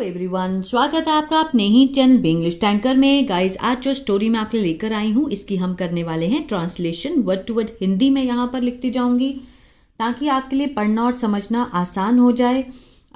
Everyone, स्वागत है आपका अपने ही चैनल बिंग्लिश टैंकर में। गाइस, आज जो स्टोरी मैं आपके लिए लेकर आई हूँ इसकी हम करने वाले हैं translation. Word to word Hindi में यहाँ पर लिखती जाऊँगी ताकि आपके लिए पढ़ना और समझना आसान हो जाए।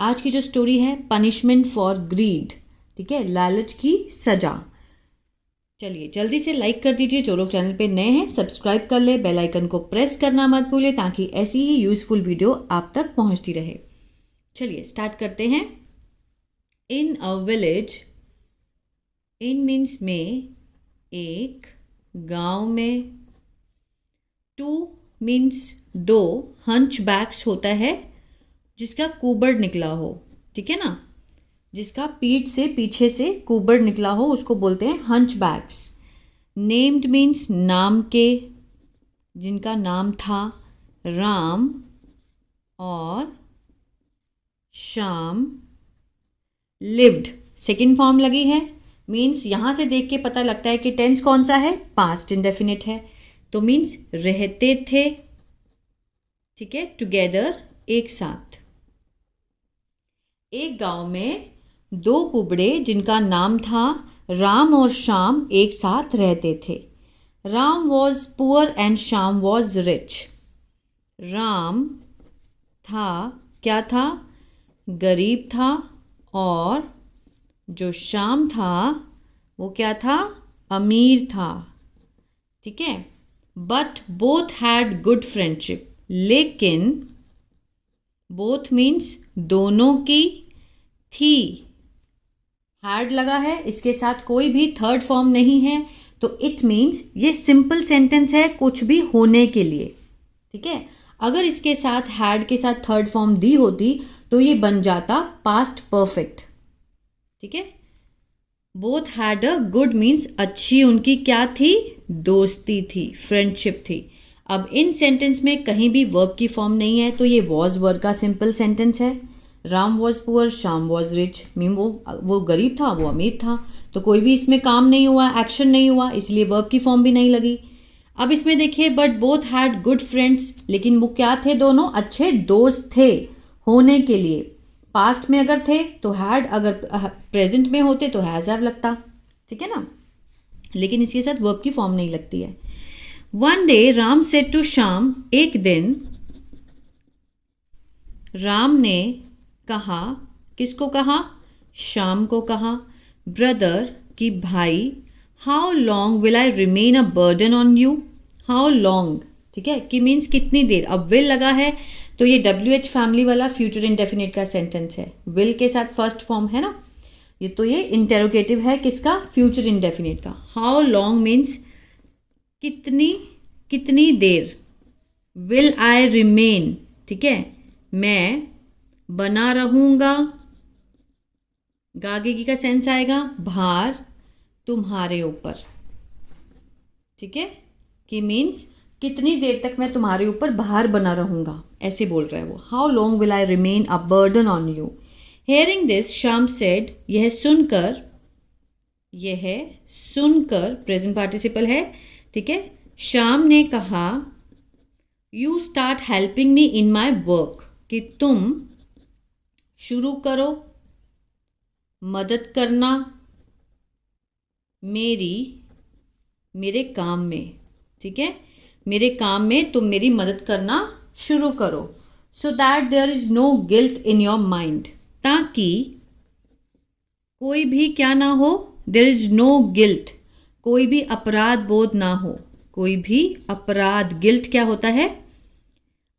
आज की जो स्टोरी है पनिशमेंट फॉर ग्रीड, ठीक है, लालच की सजा। चलिए जल्दी से लाइक कर दीजिए, जो लोग चैनल पे नए हैं सब्सक्राइब कर ले, बेल आइकन को प्रेस करना मत भूलिए ताकि ऐसी ही यूज़फुल वीडियो आप तक पहुँचती रहे। चलिए स्टार्ट करते हैं। इन अ विलेज, इन मीन्स में, एक गांव में, टू मीन्स दो, हंचबैक्स होता है जिसका कुबड़ निकला हो, ठीक है ना, जिसका पीठ से पीछे से कुबड़ निकला हो उसको बोलते हैं हंचबैक्स। नेम्ड मीन्स नाम के, जिनका नाम था राम और श्याम। लिव्ड सेकेंड फॉर्म लगी है, मीन्स यहाँ से देख के पता लगता है कि टेंस कौन सा है, पास्ट इंडेफिनिट है, तो मीन्स रहते थे, ठीक है, टुगेदर, एक साथ। एक गांव में दो कुबड़े जिनका नाम था राम और श्याम एक साथ रहते थे। Ram was poor and Shyam was rich. Ram था, क्या था, गरीब था, और जो श्याम था वो क्या था, अमीर था, ठीक है। But both had good friendship, लेकिन बोथ मीन्स दोनों की, थी, हैड लगा है, इसके साथ कोई भी थर्ड फॉर्म नहीं है, तो इट मीन्स ये सिंपल सेंटेंस है कुछ भी होने के लिए, ठीक है। अगर इसके साथ हैड के साथ थर्ड फॉर्म दी होती तो ये बन जाता पास्ट परफेक्ट, ठीक है। Both had a good means अच्छी उनकी क्या थी, दोस्ती थी, फ्रेंडशिप थी। अब इन सेंटेंस में कहीं भी वर्ब की फॉर्म नहीं है तो ये वॉज वर्ब का सिंपल सेंटेंस है। Ram was poor, Shyam was rich, mean वो गरीब था, वो अमीर था, तो कोई भी इसमें काम नहीं हुआ, एक्शन नहीं हुआ, इसलिए वर्ब की फॉर्म भी नहीं लगी। अब इसमें देखिए, but both had good friends, लेकिन वो क्या थे, दोनों अच्छे दोस्त थे होने के लिए। पास्ट में अगर थे तो हैड, अगर प्रेजेंट में होते तो हैज़ हैव लगता, ठीक है ना, लेकिन इसके साथ वर्ब की फॉर्म नहीं लगती है। One day Ram said to Shyam, एक दिन राम ने कहा, किसको कहा, श्याम को कहा, ब्रदर की भाई, how long will I remain a burden on you. How long, ठीक है, कि मीन्स कितनी देर। अब विल लगा है तो ये WH फैमिली वाला फ्यूचर इंडेफिनिट का सेंटेंस है, विल के साथ फर्स्ट फॉर्म है ना, ये तो ये इंटेरोगेटिव है किसका, फ्यूचर इंडेफिनिट का। हाउ लॉन्ग मीन्स कितनी, कितनी देर। विल आई रिमेन, ठीक है, मैं बना रहूँगा, गागे का सेंस आएगा, भार तुम्हारे ऊपर, ठीक है, कि मीन्स कितनी देर तक मैं तुम्हारे ऊपर भार बना रहूँगा, ऐसे बोल रहा है वो। How long will I remain a burden on you. Hearing this Shyam said, यह सुनकर, यह सुनकर प्रेजेंट पार्टिसिपल है, ठीक है, श्याम ने कहा, you start helping me in my work, कि तुम शुरू करो मदद करना मेरे काम में, ठीक है, मेरे काम में तुम मेरी मदद करना शुरू करो। So that there is no guilt in your mind, ताकि कोई भी क्या ना हो, देयर इज नो गिल्ट, कोई भी अपराध बोध ना हो, कोई भी अपराध, गिल्ट क्या होता है,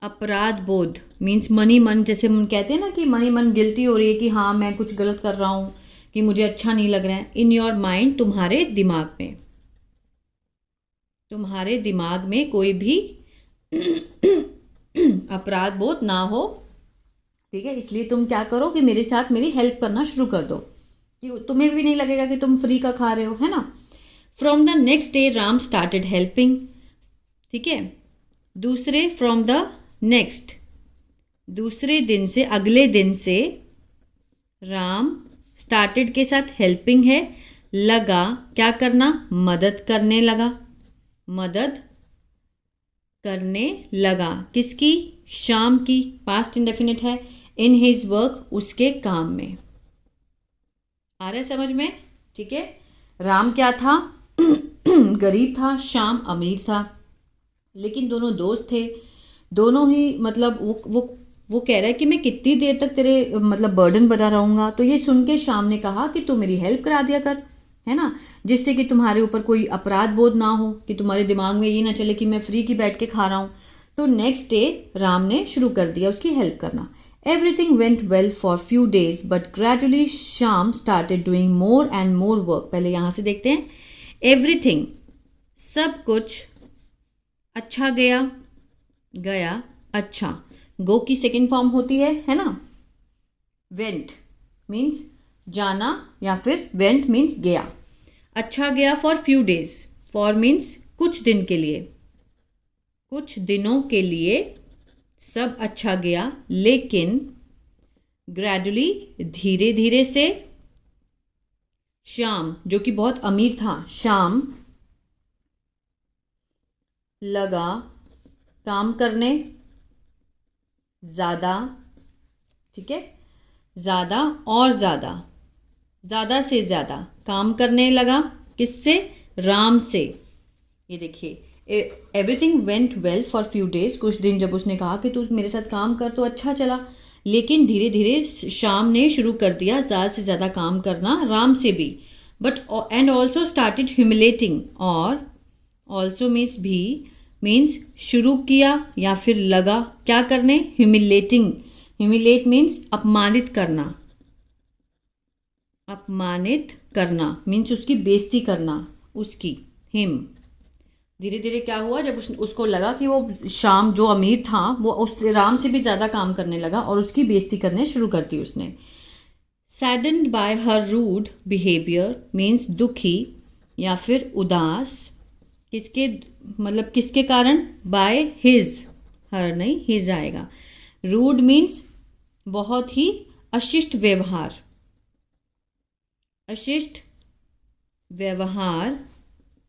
अपराध बोध, मीन्स मनी मन, जैसे हम कहते हैं ना कि मनी मन गिल्टी हो रही है कि हाँ मैं कुछ गलत कर रहा हूँ, कि मुझे अच्छा नहीं लग रहा है। इन योर माइंड, तुम्हारे दिमाग में, तुम्हारे दिमाग में कोई भी अपराध बोध ना हो, ठीक है, इसलिए तुम क्या करो कि मेरे साथ मेरी हेल्प करना शुरू कर दो, कि तुम्हें भी नहीं लगेगा कि तुम फ्री का खा रहे हो, है ना। From the next day Ram started helping, ठीक है, दूसरे, फ्रॉम द नेक्स्ट, दूसरे दिन से, अगले दिन से, राम स्टार्टेड के साथ हेल्पिंग है, लगा क्या करना, मदद करने लगा, मदद करने लगा, किसकी, श्याम की, पास्ट इंडेफिनिट है, इन हिज वर्क, उसके काम में, आ रहा है समझ में? ठीक है। राम क्या था? गरीब था, श्याम अमीर था, लेकिन दोनों दोस्त थे। दोनों ही मतलब वो कह रहा है कि मैं कितनी देर तक तेरे मतलब बर्डन बना रहूँगा। तो ये सुन के श्याम ने कहा कि तू मेरी हेल्प करा दिया कर, है ना, जिससे कि तुम्हारे ऊपर कोई अपराध बोध ना हो, कि तुम्हारे दिमाग में ये ना चले कि मैं फ्री की बैठ के खा रहा हूँ। तो नेक्स्ट डे राम ने शुरू कर दिया उसकी हेल्प करना। Everything went well for few days but gradually Shyam started doing more and more work. पहले यहाँ से देखते हैं। एवरीथिंग, सब कुछ, अच्छा गया, गया, अच्छा। गो की सेकेंड फॉर्म होती है ना। वेंट मीन्स जाना या फिर वेंट मीन्स गया। अच्छा गया for few days, for means कुछ दिन के लिए, कुछ दिनों के लिए सब अच्छा गया, लेकिन ग्रेजुअली धीरे धीरे से श्याम जो कि बहुत अमीर था, श्याम लगा काम करने ज़्यादा, ठीक है, ज़्यादा और ज़्यादा, ज़्यादा से ज़्यादा काम करने लगा। किससे? राम से। ये देखिए, everything went well for few days, कुछ दिन जब उसने कहा कि तू मेरे साथ काम कर तो अच्छा चला, लेकिन धीरे धीरे श्याम ने शुरू कर दिया ज़्यादा से ज़्यादा काम करना राम से भी। But and also started humiliating, और ऑल्सो मीन्स भी, मीन्स शुरू किया या फिर लगा क्या करने? ह्यूमिलेटिंग। ह्यूमिलेट मीन्स अपमानित करना, अपमानित करना मीन्स उसकी बेइज्जती करना, उसकी, हिम। धीरे धीरे क्या हुआ, जब उसको लगा कि वो श्याम जो अमीर था वो उस राम से भी ज़्यादा काम करने लगा और उसकी बेइज्जती करने शुरू कर दी उसने। Saddened by her rude behaviour means दुखी या फिर उदास, किसके मतलब किसके कारण? बाय हिज, हर नहीं हिज आएगा। रूड मीन्स बहुत ही अशिष्ट व्यवहार, अशिष्ट व्यवहार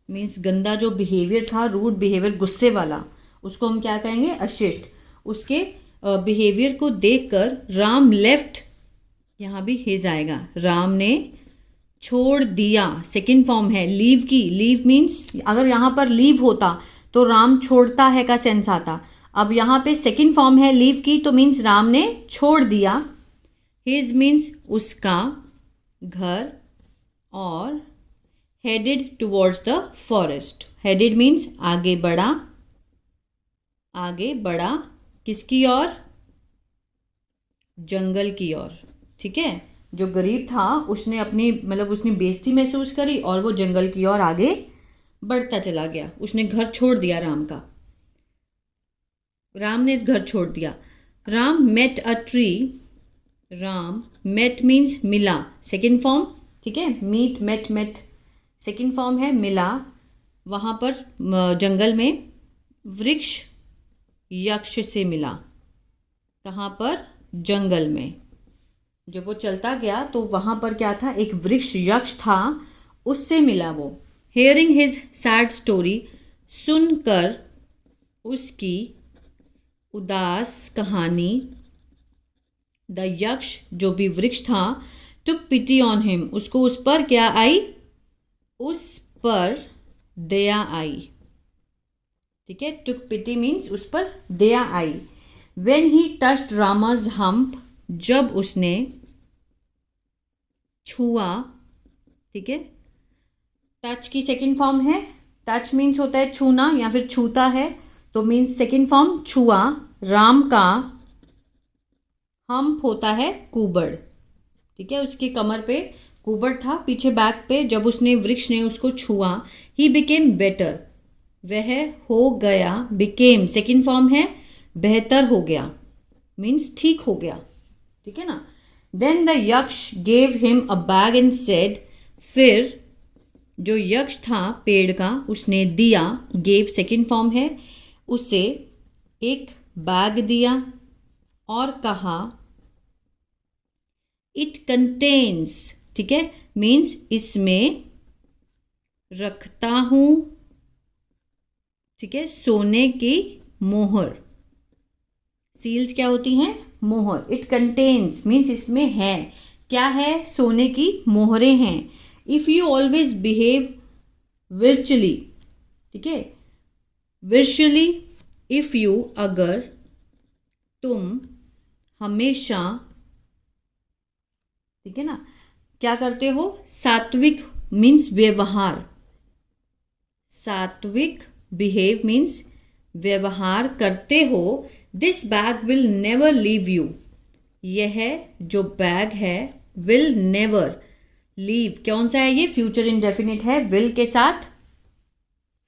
मीन्स गंदा जो बिहेवियर था, रूड बिहेवियर, गुस्से वाला, उसको हम क्या कहेंगे? अशिष्ट। उसके बिहेवियर को देखकर राम लेफ्ट, यहाँ भी हिज आएगा, राम ने छोड़ दिया, सेकेंड फॉर्म है लीव की। लीव मीन्स अगर यहाँ पर लीव होता तो राम छोड़ता है का सेंस आता। अब यहाँ पे सेकेंड फॉर्म है लीव की, तो मीन्स राम ने छोड़ दिया। हिज मीन्स उसका घर, और headed towards the forest. Headed means आगे बढ़ा, आगे बढ़ा किसकी ओर? जंगल की ओर, ठीक है। जो गरीब था उसने अपनी मतलब उसने बेइज्जती महसूस करी और वो जंगल की ओर आगे बढ़ता चला गया। उसने घर छोड़ दिया राम का, राम ने घर छोड़ दिया। Ram met a tree, Ram met means मिला, सेकेंड फॉर्म, ठीक है। Meet, met, met second form है, मिला। वहाँ पर जंगल में वृक्ष यक्ष से मिला। कहाँ पर? जंगल में। जब वो चलता गया तो वहाँ पर क्या था? एक वृक्ष यक्ष था, उससे मिला वो। हेयरिंग हिज सैड स्टोरी, सुनकर उसकी उदास कहानी, द यक्ष जो भी वृक्ष था, टुक पिटी ऑन हिम, उसको उस पर क्या आई? उस पर दया आई, ठीक है। टुक पिटी मीन्स उस पर दया आई। When he touched Rama's hump, जब उसने छुआ, ठीक है। टच की सेकेंड फॉर्म है, टच मीन्स होता है छूना या फिर छूता है, तो मीन्स सेकेंड फॉर्म छुआ। राम का हम्प होता है कुबड़, ठीक है। उसकी कमर पे कुबड़ था, पीछे बैक पे। जब उसने वृक्ष ने उसको छुआ, ही बिकेम बेटर, वह हो गया। बिकेम सेकेंड फॉर्म है, बेहतर हो गया मीन्स ठीक हो गया, ठीक है ना। देन द यक्ष gave him a bag and said, फिर जो यक्ष था पेड़ का उसने दिया, गेव सेकेंड फॉर्म है, उसे एक बैग दिया और कहा, इट कंटेन्स, ठीक है, मीन्स इसमें रखता हूँ, ठीक है, सोने की मोहर। सील्स क्या होती हैं? मोहर। इट कंटेन्स मीन्स इसमें है, क्या है? सोने की मोहरें हैं. If you always behave virtually, ठीक है, विर्चुअली, इफ़ यू, अगर तुम हमेशा, ठीक है ना, क्या करते हो? सात्विक मीन्स व्यवहार, सात्विक बिहेव मीन्स व्यवहार करते हो. This bag will never leave you. यह जो बैग है विल नेवर लीव, कौन सा है ये? फ्यूचर इंडेफिनिट है, विल के साथ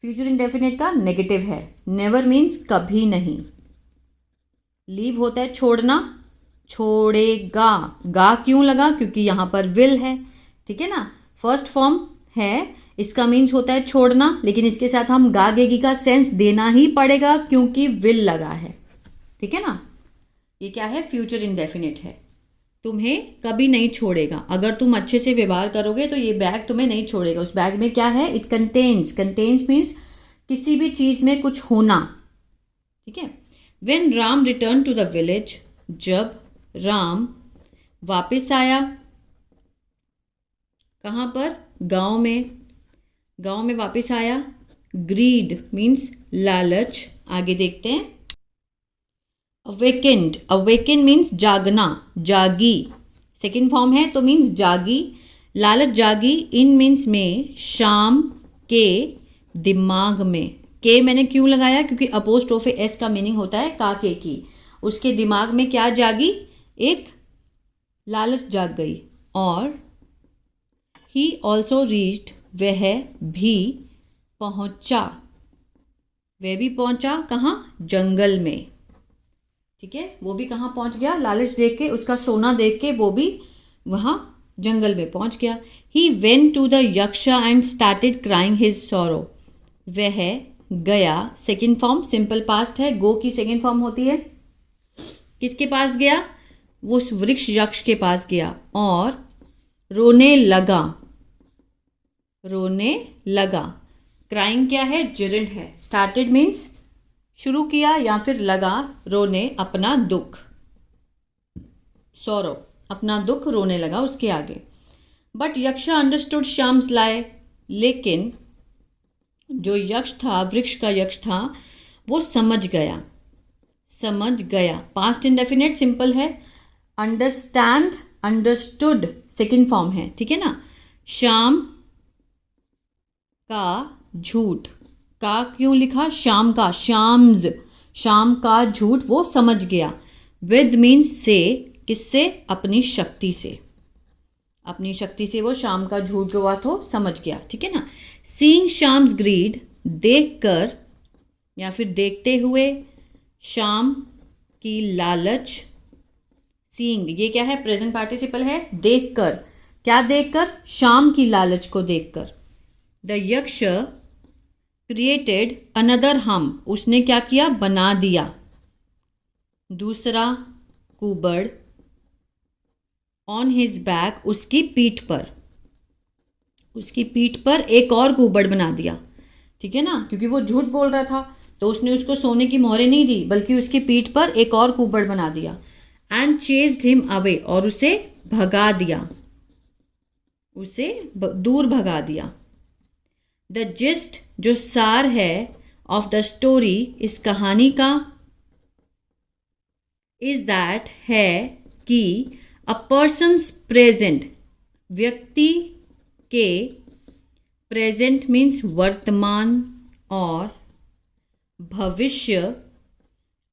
फ्यूचर इंडेफिनिट का नेगेटिव है. नेवर मीन्स कभी नहीं. लीव होता है छोड़ना, छोड़ेगा. गा क्यों लगा? क्योंकि यहां पर विल है, ठीक है ना. फर्स्ट फॉर्म है, इसका मीन्स होता है छोड़ना, लेकिन इसके साथ हम गागेगी का सेंस देना ही पड़ेगा क्योंकि विल लगा है, ठीक है ना. ये क्या है? फ्यूचर इंडेफिनिट है. तुम्हें कभी नहीं छोड़ेगा. अगर तुम अच्छे से व्यवहार करोगे तो ये बैग तुम्हें नहीं छोड़ेगा. उस बैग में क्या है? इट कंटेन्स, कंटेन्स मीन्स किसी भी चीज में कुछ होना, ठीक है. When Ram return to the village, जब राम वापस आया, कहाँ पर? गांव में. गांव में वापस आया. ग्रीड मीन्स लालच. आगे देखते हैं. अवेकेंड, अवेकेंड मीन्स जागना, जागी. सेकेंड फॉर्म है तो मीन्स जागी. लालच जागी. इन मीन्स में, शाम के दिमाग में. के मैंने क्यों लगाया? क्योंकि अपोस्ट्रोफे एस का मीनिंग होता है काके की. उसके दिमाग में क्या जागी? एक लालच जाग गई. और ही ऑल्सो रीच्ड, वह भी पहुंचा. वह भी पहुंचा कहाँ? जंगल में, ठीक है. वो भी कहाँ पहुंच गया? लालच देख के, उसका सोना देख के वो भी वहाँ जंगल में पहुंच गया. He went to the yaksha and started crying his sorrow. वह गया. सेकेंड फॉर्म सिंपल पास्ट है. गो की सेकेंड फॉर्म होती है. किसके पास गया? वो उस वृक्ष यक्ष के पास गया और रोने लगा. रोने लगा. क्राइंग क्या है? जिरंट है. स्टार्टेड मीन्स शुरू किया, या फिर लगा रोने अपना दुख, सौरो, अपना दुख रोने लगा उसके आगे. बट यक्षा अंडरस्टूड श्याम्स लाई, लेकिन जो यक्ष था, वृक्ष का यक्ष था, वो समझ गया. समझ गया. पास्ट इंडेफिनिट सिंपल है. अंडरस्टैंड, अंडरस्टूड सेकेंड फॉर्म है, ठीक है ना. श्याम का झूठ, का क्यों लिखा? शाम का, शाम्स, शाम का झूठ वो समझ गया. विद मीन्स से, किससे? अपनी शक्ति से. अपनी शक्ति से वो शाम का झूठ जो हुआ तो समझ गया, ठीक है ना. सीइंग शाम्स ग्रीड, देख कर या फिर देखते हुए शाम की लालच. सीइंग ये क्या है? प्रेजेंट पार्टिसिपल है. देख कर, क्या देख कर? शाम की लालच को देख कर. द यक्ष क्रिएटेड अनदर हम, उसने क्या किया? बना दिया दूसरा कुबड़. ऑन हिज बैक, उसकी पीठ पर, उसकी पीठ पर एक और कुबड़ बना दिया, ठीक है ना. क्योंकि वो झूठ बोल रहा था तो उसने उसको सोने की मोहरें नहीं दी, बल्कि उसकी पीठ पर एक और कुबड़ बना दिया. एंड चेज्ड हिम अवे, और उसे भगा दिया, उसे दूर भगा दिया. द जिस्ट जो सार है, ऑफ द स्टोरी, इस कहानी का, इज दैट है कि अ पर्सन्स प्रेजेंट, व्यक्ति के प्रेजेंट मीन्स वर्तमान और भविष्य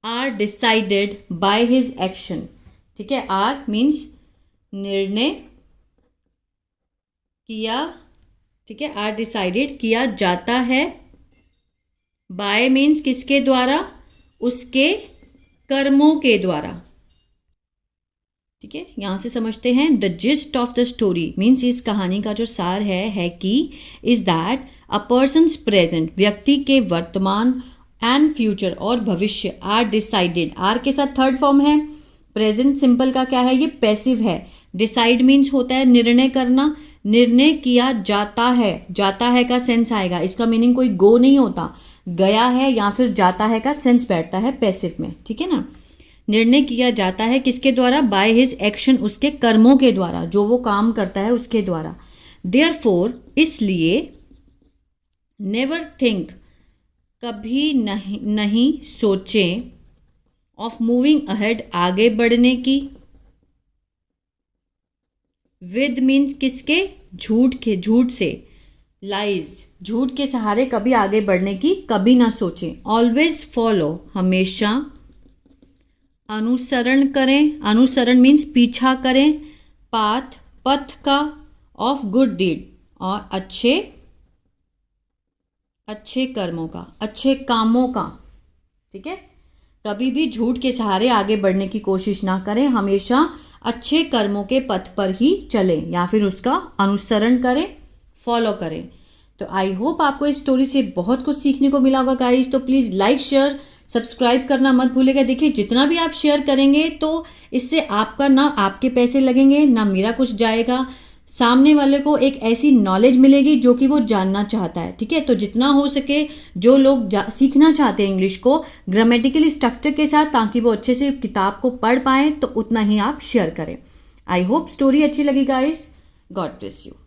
are decided by his action, ठीक है. आर मीन्स निर्णय किया, ठीक है. आर डिसाइडेड किया जाता है. बाय मीन्स किसके द्वारा? उसके कर्मों के द्वारा, ठीक है. यहां से समझते हैं. The gist of the story means इस कहानी का जो सार है कि is that a persons present, व्यक्ति के वर्तमान, एंड फ्यूचर और भविष्य, आर डिसाइडेड. आर के साथ थर्ड फॉर्म है. प्रेजेंट सिंपल का क्या है? ये पैसिव है. डिसाइड मीन्स होता है निर्णय करना. निर्णय किया जाता है, जाता है का सेंस आएगा. इसका मीनिंग कोई गो नहीं होता, गया है या फिर जाता है का सेंस बैठता है पैसिव में, ठीक है ना. निर्णय किया जाता है किसके द्वारा? बाय हिज एक्शन, उसके कर्मों के द्वारा, जो वो काम करता है उसके द्वारा। देयरफॉर, इसलिए, नेवर थिंक, कभी नहीं सोचें, ऑफ मूविंग अहेड, आगे बढ़ने की। विद मीन्स किसके? झूठ से, लाइज, झूठ के सहारे कभी आगे बढ़ने की कभी ना सोचें। ऑलवेज फॉलो, हमेशा अनुसरण करें, अनुसरण मीन्स पीछा करें, पाथ, पथ का, ऑफ गुड डीड, और अच्छे कर्मों का, अच्छे कामों का। ठीक है, कभी भी झूठ के सहारे आगे बढ़ने की कोशिश ना करें, हमेशा अच्छे कर्मों के पथ पर ही चलें या फिर उसका अनुसरण करें, फॉलो करें। तो आई होप आपको इस स्टोरी से बहुत कुछ सीखने को मिला होगा गाइस। तो प्लीज़ लाइक, शेयर, सब्सक्राइब करना मत भूलिएगा। देखिए, जितना भी आप शेयर करेंगे तो इससे आपका ना आपके पैसे लगेंगे ना मेरा कुछ जाएगा, सामने वाले को एक ऐसी नॉलेज मिलेगी जो कि वो जानना चाहता है। ठीक है, तो जितना हो सके जो लोग सीखना चाहते हैं इंग्लिश को ग्रामेटिकली स्ट्रक्चर के साथ, ताकि वो अच्छे से किताब को पढ़ पाएँ, तो उतना ही आप शेयर करें। आई होप स्टोरी अच्छी लगी गाइस। God bless you.